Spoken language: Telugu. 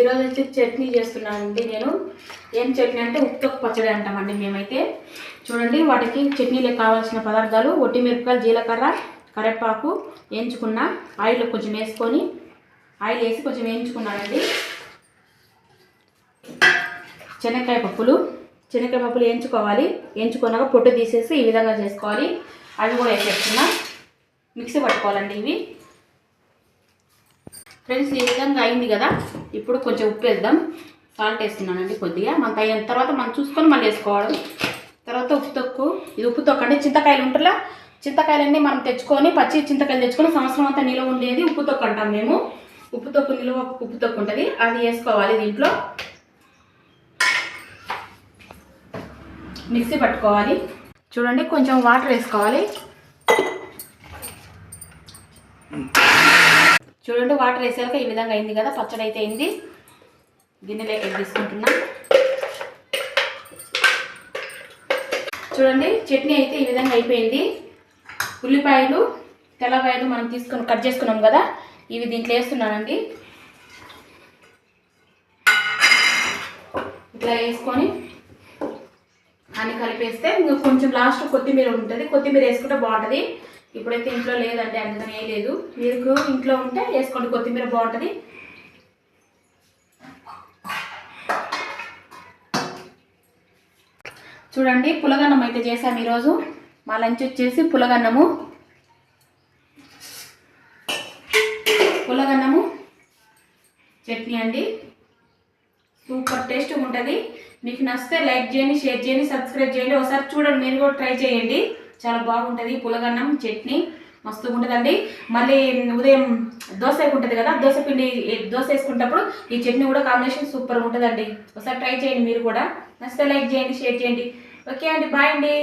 ఈరోజు వచ్చి చట్నీ చేస్తున్నానండి నేను. ఏం చట్నీ అంటే ఉప్పు పచ్చడి అంటామండి మేమైతే. చూడండి, వాటికి చట్నీలకు కావాల్సిన పదార్థాలు: ఒట్టిమిరపకాయలు, జీలకర్ర, కరివేపాకు వేయించుకున్న, ఆయిల్ కొంచెం వేసుకొని ఆయిల్ వేసి కొంచెం వేయించుకున్నానండి. శనక్కాయ పప్పులు వేయించుకోవాలి. వేయించుకున్నాక పొట్టు తీసేసి ఈ విధంగా చేసుకోవాలి. అవి కూడా వేసేస్తున్నా, మిక్సీ పట్టుకోవాలండి ఇవి. ఫ్రెండ్స్, ఈ విధంగా అయింది కదా. ఇప్పుడు కొంచెం ఉప్పు వేద్దాం. సాల్ట్ వేస్తున్నానండి కొద్దిగా. మనకు అయిన తర్వాత మనం చూసుకొని మళ్ళీ వేసుకోవాలి. తర్వాత ఉప్పు తొక్కు. ఇది ఉప్పు తొక్కు అంటే చింతకాయలు ఉంటుందా, చింతకాయలన్నీ మనం తెచ్చుకొని, పచ్చి చింతకాయలు తెచ్చుకొని సంవత్సరం అంతా నిల్వ ఉండేది ఉప్పు తొక్కు అంటాం మేము. ఉప్పు తొక్కు నిల్వ ఉప్పు తొక్కు ఉంటుంది, అది వేసుకోవాలి. దీంట్లో మిక్సీ పట్టుకోవాలి. చూడండి, కొంచెం వాటర్ వేసుకోవాలి. చూడండి, వాటర్ వేసాక ఈ విధంగా అయింది కదా. పచ్చడి అయితే అయింది. గిన్నెలోకి తీసుకుంటున్నా. చూడండి, చట్నీ అయితే ఈ విధంగా అయిపోయింది. ఉల్లిపాయలు, తెల్లపాయలు మనం తీసుకొని కట్ చేసుకున్నాం కదా, ఇవి దీంట్లో వేస్తున్నానండి. ఇట్లా వేసుకొని అన్ని కలిపేస్తే ఇంకా కొంచెం లాస్ట్ కొత్తిమీర ఉంటుంది. కొత్తిమీర వేసుకుంటే బాగుంటుంది. ఇప్పుడైతే ఇంట్లో లేదంటే అందుకని వేయలేదు. మీకు ఇంట్లో ఉంటే వేసుకోండి, కొత్తిమీర బాగుంటుంది. చూడండి, పులగన్నం అయితే చేసాము ఈరోజు. మా లంచ్ వచ్చేసి పులగన్నము చట్నీ అండి. సూపర్ టేస్ట్గా ఉంటుంది. మీకు నచ్చితే లైక్ చేయండి, షేర్ చేయండి, సబ్స్క్రైబ్ చేయండి. ఒకసారి చూడండి, మీరు కూడా ట్రై చేయండి. చాలా బాగుంటుంది. పులగన్నం చట్నీ మస్తుగా ఉంటుందండి. మళ్ళీ ఉదయం దోశ ఉంటుంది కదా, దోశ వేసుకునేటప్పుడు ఈ చట్నీ కూడా కాంబినేషన్ సూపర్గా ఉంటుందండి. ఒకసారి ట్రై చేయండి మీరు కూడా. నచ్చితే లైక్ చేయండి, షేర్ చేయండి. ఓకే అండి, బాయ్ అండి.